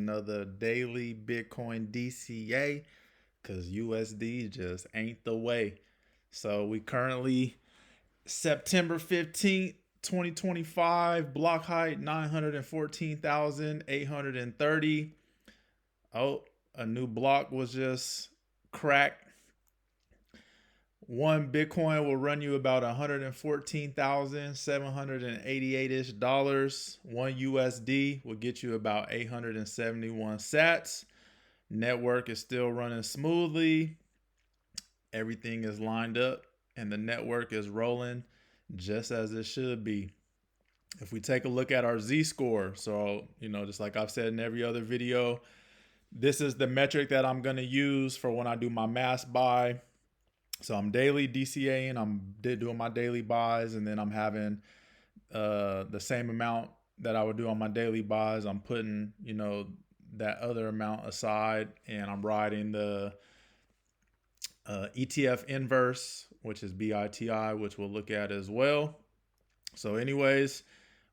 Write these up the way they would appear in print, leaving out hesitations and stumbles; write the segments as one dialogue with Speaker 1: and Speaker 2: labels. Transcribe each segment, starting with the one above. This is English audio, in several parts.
Speaker 1: edition of the daily Bitcoin DCA because USD just ain't the way. So we currently September 15th, 2025, block height 914,830. Oh, a new block was just cracked. One Bitcoin will run you about 114,788-ish dollars. One USD will get you about 871 sats. Network is still running smoothly. Everything is lined up and the network is rolling just as it should be. If we take a look at our Z-score, so, just like I've said in every other video, this is the metric that I'm going to use for when I do my mass buy. So I'm daily DCAing, I'm doing my daily buys, and then I'm having the same amount that I would do on my daily buys. I'm putting, that other amount aside, and I'm riding the ETF inverse, which is BITI, which we'll look at as well. So anyways,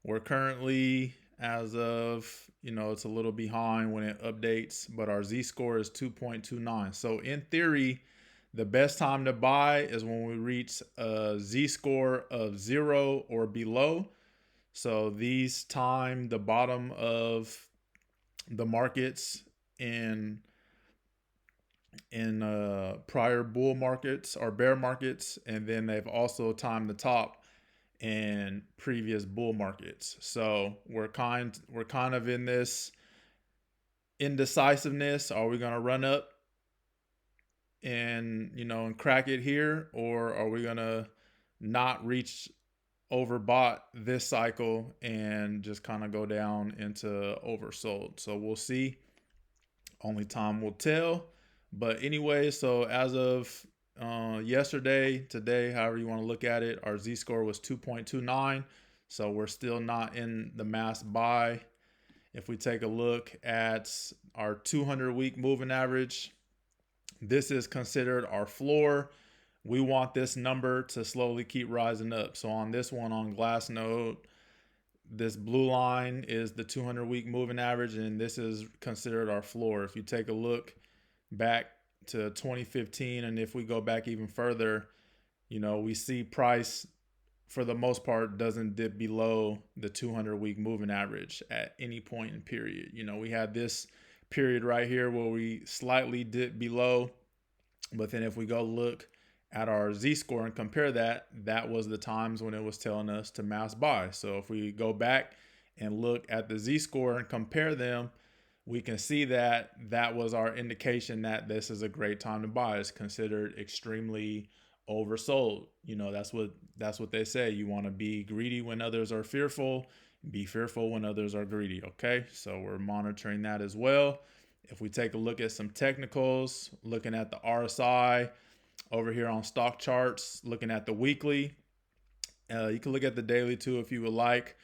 Speaker 1: we're currently, as of, it's a little behind when it updates, but our Z-score is 2.29. So in theory, the best time to buy is when we reach a Z-score of 0 or below. So these time the bottom of the markets in prior bull markets or bear markets, and then they've also timed the top in previous bull markets. So we're kind of in this indecisiveness. Are we going to run up and and crack it here, or are we gonna not reach overbought this cycle and just kind of go down into oversold? So we'll see. Only time will tell. But anyway, so as of yesterday, today, however you want to look at it, our Z-score was 2.29. So we're still not in the mass buy. If we take a look at our 200-week moving average, this is considered our floor. We want this number to slowly keep rising up. So on this one on Glassnode, this blue line is the 200-week moving average, and this is considered our floor. If you take a look back to 2015, and if we go back even further, we see price for the most part doesn't dip below the 200-week moving average at any point in period. We had this period right here where we slightly dip below, but then if we go look at our Z-score and compare that was the times when it was telling us to mass buy. So if we go back and look at the Z-score and compare them, we can see that was our indication that this is a great time to buy. It's considered extremely oversold. That's what they say. You want to be greedy when others are fearful. Be fearful when others are greedy. Okay, so we're monitoring that as well. If we take a look at some technicals, looking at the RSI over here on stock charts, looking at the weekly, you can look at the daily too if you would like,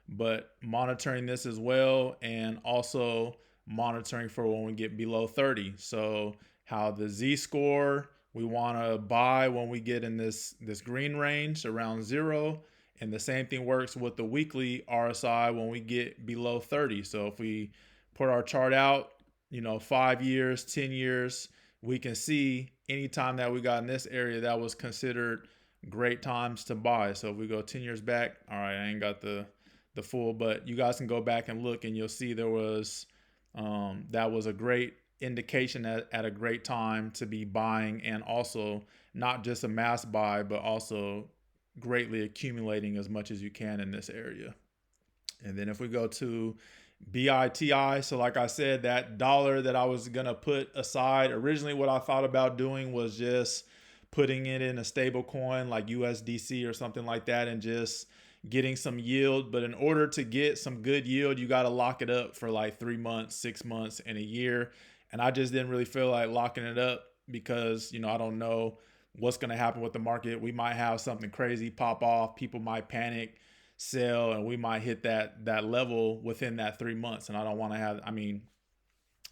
Speaker 1: but monitoring this as well, and also monitoring for when we get below 30. So how the Z-score, we want to buy when we get in this green range around 0. And the same thing works with the weekly RSI when we get below 30. So if we put our chart out, 5 years, 10 years, we can see anytime that we got in this area that was considered great times to buy. So if we go 10 years back, all right, I ain't got the full, but you guys can go back and look and you'll see there was, that was a great indication at a great time to be buying, and also not just a mass buy, but also greatly accumulating as much as you can in this area. And then if we go to BITI, so like I said, that dollar that I was going to put aside, originally what I thought about doing was just putting it in a stable coin like USDC or something like that and just getting some yield. But in order to get some good yield, you got to lock it up for like 3 months, 6 months, and a year. And I just didn't really feel like locking it up because, I don't know what's going to happen with the market. We might have something crazy pop off. People might panic, sell, and we might hit that level within that 3 months. And I don't want to have,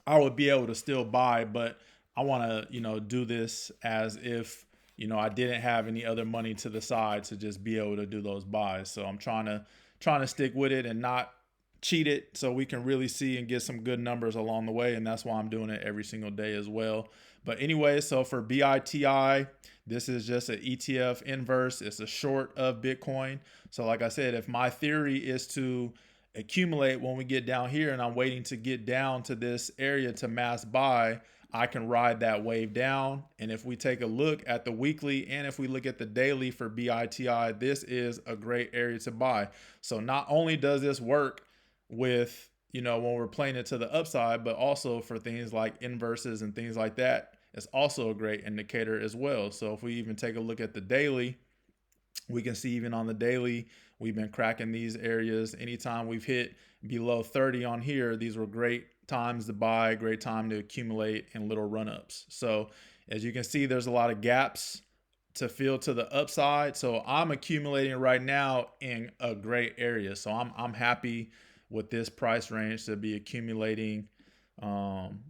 Speaker 1: I would be able to still buy, but I want to, do this as if, I didn't have any other money to the side to just be able to do those buys. So I'm trying to stick with it and not cheat it so we can really see and get some good numbers along the way. And that's why I'm doing it every single day as well. But anyway, so for BITI, this is just an ETF inverse. It's a short of Bitcoin. So like I said, if my theory is to accumulate when we get down here and I'm waiting to get down to this area to mass buy, I can ride that wave down. And if we take a look at the weekly and if we look at the daily for BITI, this is a great area to buy. So not only does this work with, when we're playing it to the upside, but also for things like inverses and things like that, it's also a great indicator as well. So if we even take a look at the daily, we can see even on the daily, we've been cracking these areas. Anytime we've hit below 30 on here, these were great times to buy, great time to accumulate and little run-ups. So as you can see, there's a lot of gaps to fill to the upside. So I'm accumulating right now in a great area. So I'm happy with this price range to be accumulating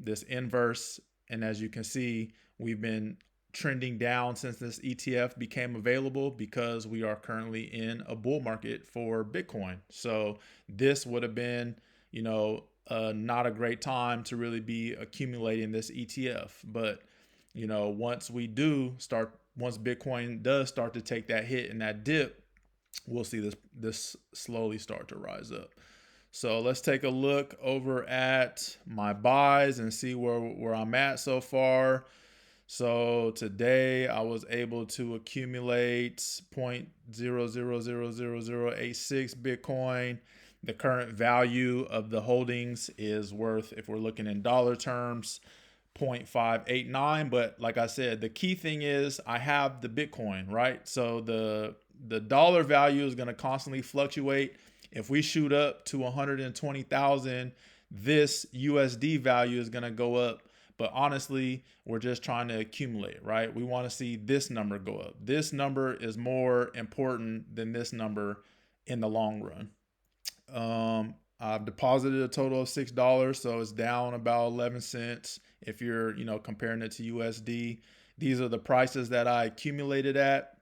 Speaker 1: this inverse. And as you can see, we've been trending down since this ETF became available because we are currently in a bull market for Bitcoin. So this would have been, not a great time to really be accumulating this ETF. But, once Bitcoin does start to take that hit and that dip, we'll see this slowly start to rise up. So let's take a look over at my buys and see where I'm at so far. So today I was able to accumulate 0.000086 Bitcoin. The current value of the holdings is worth, if we're looking in dollar terms, 0.589. But like I said, the key thing is I have the Bitcoin, right? So the dollar value is going to constantly fluctuate. If we shoot up to 120,000, this USD value is going to go up. But honestly, we're just trying to accumulate, right? We want to see this number go up. This number is more important than this number in the long run. I've deposited a total of $6, so it's down about 11 cents if you're, comparing it to USD. These are the prices that I accumulated at.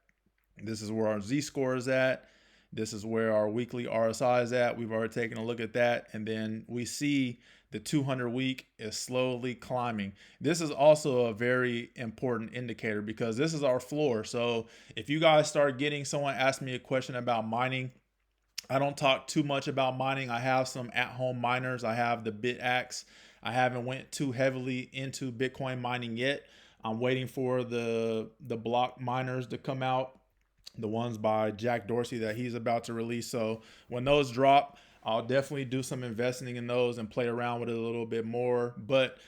Speaker 1: This is where our Z-score is at. This is where our weekly RSI is at. We've already taken a look at that. And then we see the 200 week is slowly climbing. This is also a very important indicator because this is our floor. So if you guys start getting someone ask me a question about mining, I don't talk too much about mining. I have some at-home miners. I have the Bitaxe. I haven't went too heavily into Bitcoin mining yet. I'm waiting for the block miners to come out, the ones by Jack Dorsey that he's about to release. So when those drop, I'll definitely do some investing in those and play around with it a little bit more. But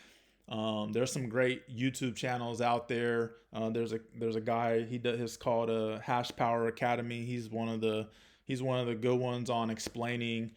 Speaker 1: there's some great YouTube channels out there. There's a guy, he does, his called Hash Power Academy. He's one of the good ones on explaining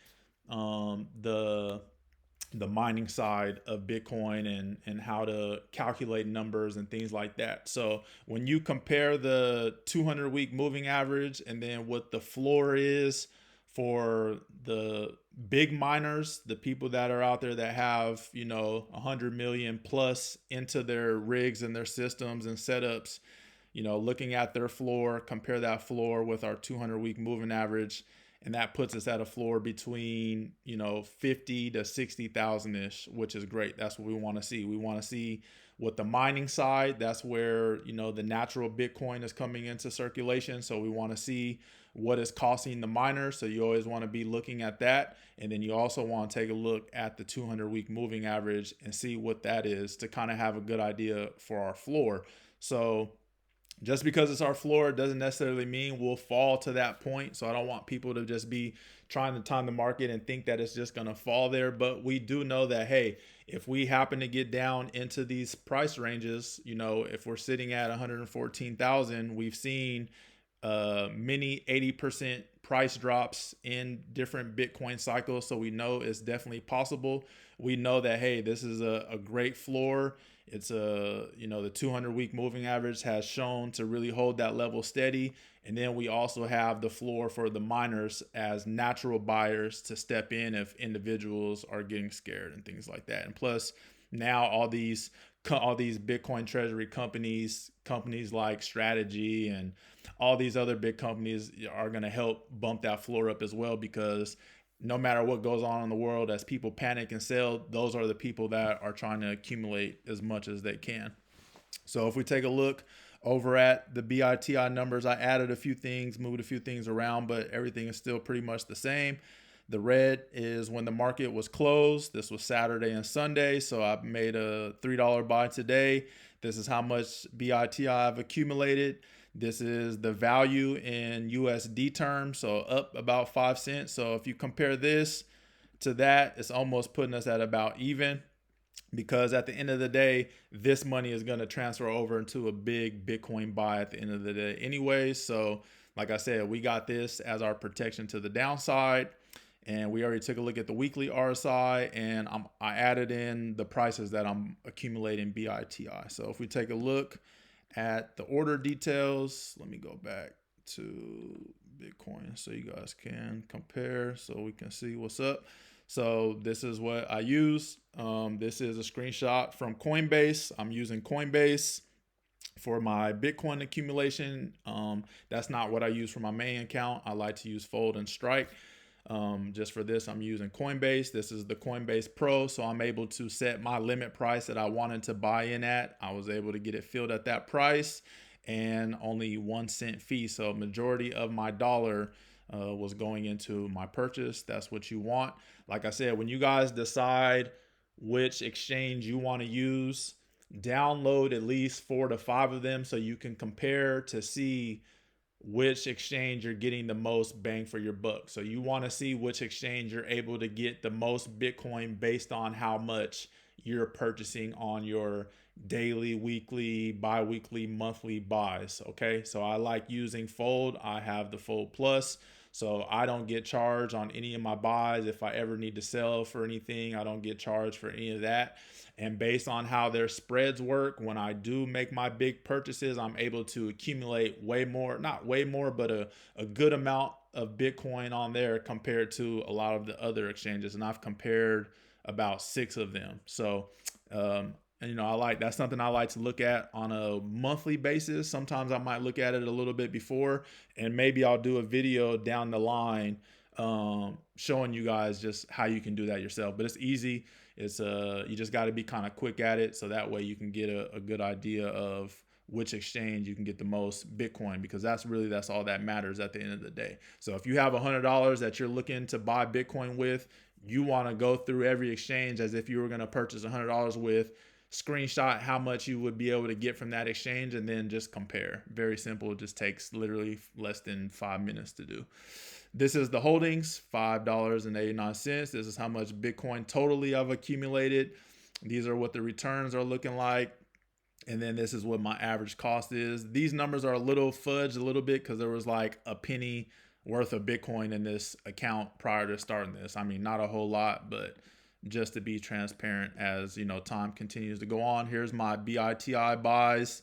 Speaker 1: the mining side of Bitcoin and how to calculate numbers and things like that. So when you compare the 200 week moving average and then what the floor is for the big miners, the people that are out there that have, 100 million plus into their rigs and their systems and setups, looking at their floor, compare that floor with our 200 week moving average. And that puts us at a floor between, 50 to 60,000 ish, which is great. That's what we want to see. We want to see what the mining side, that's where, the natural Bitcoin is coming into circulation. So we want to see what is costing the miners. So you always want to be looking at that. And then you also want to take a look at the 200 week moving average and see what that is to kind of have a good idea for our floor. So just because it's our floor doesn't necessarily mean we'll fall to that point. So I don't want people to just be trying to time the market and think that it's just going to fall there. But we do know that, hey, if we happen to get down into these price ranges, if we're sitting at 114,000, we've seen many 80% price drops in different Bitcoin cycles. So we know it's definitely possible. We know that, hey, this is a great floor. It's the 200 week moving average has shown to really hold that level steady. And then we also have the floor for the miners as natural buyers to step in if individuals are getting scared and things like that. And plus now all these Bitcoin treasury companies like Strategy and all these other big companies are going to help bump that floor up as well, because no matter what goes on in the world, as people panic and sell, those are the people that are trying to accumulate as much as they can. So if we take a look over at the BITI numbers, I added a few things, moved a few things around, but everything is still pretty much the same. The red is when the market was closed. This was Saturday and Sunday, so I made a $3 buy today. This is how much BITI I've accumulated. This is the value in USD terms, so up about 5 cents. So if you compare this to that, it's almost putting us at about even, because at the end of the day, this money is going to transfer over into a big Bitcoin buy at the end of the day anyway. So like I said, we got this as our protection to the downside. And we already took a look at the weekly RSI, and I added in the prices that I'm accumulating BITI. So if we take a look at the order details, let me go back to Bitcoin so you guys can compare, so we can see what's up. So this is what I use. This is a screenshot from Coinbase. I'm using Coinbase for my Bitcoin accumulation. That's not what I use for my main account. I like to use Fold and Strike. Just for this, I'm using Coinbase. This is the Coinbase Pro, so I'm able to set my limit price that I wanted to buy in at. I was able to get it filled at that price, and only 1 cent fee. So majority of my dollar was going into my purchase. That's what you want. Like I said, when you guys decide which exchange you want to use, download at least 4 to 5 of them so you can compare to see which exchange you're getting the most bang for your buck. So you want to see which exchange you're able to get the most Bitcoin based on how much you're purchasing on your daily, weekly, bi-weekly, monthly buys. Okay, so I like using Fold. I have the Fold Plus, so I don't get charged on any of my buys. If I ever need to sell for anything, I don't get charged for any of that. And based on how their spreads work, when I do make my big purchases, I'm able to accumulate way more, not way more, but a good amount of Bitcoin on there compared to a lot of the other exchanges. And I've compared about 6 of them. So, and that's something I like to look at on a monthly basis. Sometimes I might look at it a little bit before, and maybe I'll do a video down the line showing you guys just how you can do that yourself. But it's easy. It's you just got to be kind of quick at it, so that way you can get a good idea of which exchange you can get the most Bitcoin, because that's all that matters at the end of the day. So if you have $100 that you're looking to buy Bitcoin with, you want to go through every exchange as if you were going to purchase $100 with, screenshot how much you would be able to get from that exchange, and then just compare. Very simple. It just takes literally less than 5 minutes to do. This is the holdings, $5.89. This is how much Bitcoin totally I've accumulated. These are what the returns are looking like. And then this is what my average cost is. These numbers are a little fudged a little bit because there was like a penny worth of Bitcoin in this account prior to starting this. I mean, not a whole lot, but just to be transparent as time continues to go on. Here's my BITI buys.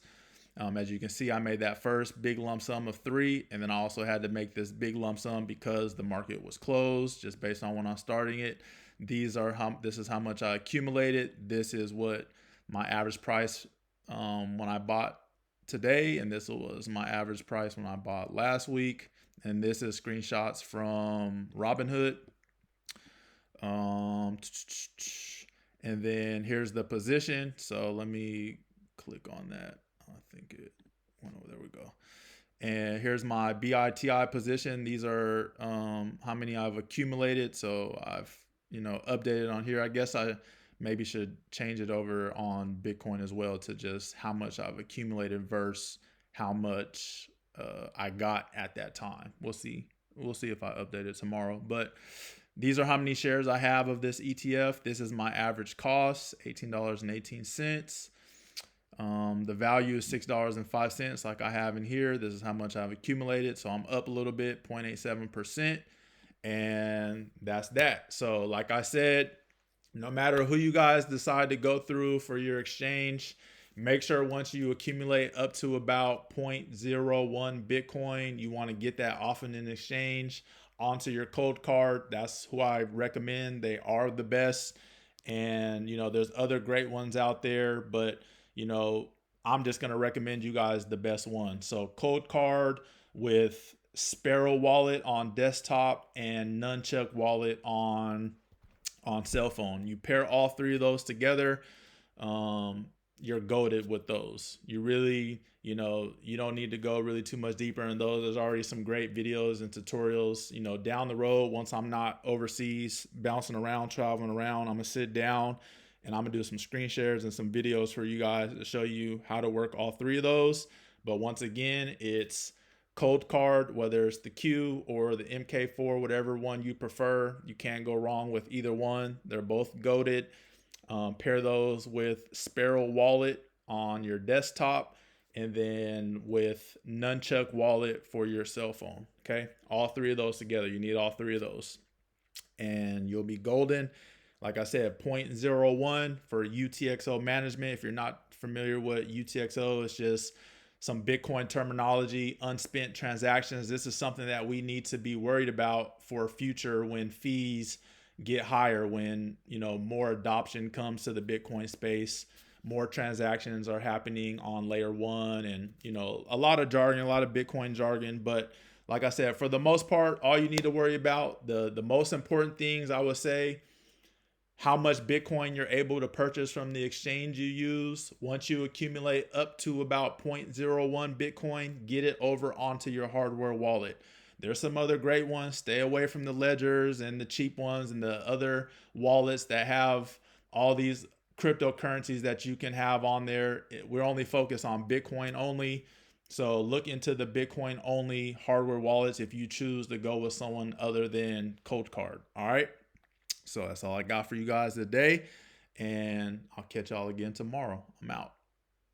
Speaker 1: As you can see, I made that first big lump sum of 3, and then I also had to make this big lump sum because the market was closed, just based on when I'm starting it. This is how much I accumulated. This is what my average price when I bought today, and this was my average price when I bought last week. And this is screenshots from Robinhood. And then here's the position. So let me click on that. I think it went over. There we go. And here's my BITI position. These are how many I've accumulated. So I've updated on here. I guess I maybe should change it over on Bitcoin as well to just how much I've accumulated versus how much I got at that time. We'll see if I update it tomorrow. But these are how many shares I have of this ETF. This is my average cost, $18.18. The value is $6.05 like I have in here. This is how much I've accumulated. So I'm up a little bit, 0.87%. And that's that. So like I said, no matter who you guys decide to go through for your exchange, make sure once you accumulate up to about 0.01 Bitcoin, you want to get that off in an exchange onto your ColdCard. That's who I recommend. They are the best. And, there's other great ones out there, but I'm just going to recommend you guys the best one. So ColdCard with Sparrow Wallet on desktop and Nunchuk Wallet on cell phone. You pair all three of those together, you're goated with those. You really, you don't need to go really too much deeper in those. There's already some great videos and tutorials. Down the road, once I'm not overseas bouncing around, traveling around, I'm gonna sit down and I'm gonna do some screen shares and some videos for you guys to show you how to work all three of those. But once again, it's ColdCard, whether it's the Q or the MK4, whatever one you prefer. You can't go wrong with either one. They're both goated. Pair those with Sparrow Wallet on your desktop, and then with Nunchuk Wallet for your cell phone. Okay, all three of those together. You need all three of those, and you'll be golden. Like I said, 0.01 for UTXO management. If you're not familiar with UTXO, it's just some Bitcoin terminology, unspent transactions. This is something that we need to be worried about for future when fees get higher, when more adoption comes to the Bitcoin space, more transactions are happening on layer one, and a lot of jargon, a lot of Bitcoin jargon. But like I said, for the most part, all you need to worry about, the most important things, I would say, how much Bitcoin you're able to purchase from the exchange you use. Once you accumulate up to about 0.01 Bitcoin, get it over onto your hardware wallet. There's some other great ones. Stay away from the ledgers and the cheap ones and the other wallets that have all these cryptocurrencies that you can have on there. We're only focused on Bitcoin only. So look into the Bitcoin only hardware wallets if you choose to go with someone other than ColdCard. All right. So that's all I got for you guys today, and I'll catch y'all again tomorrow. I'm out.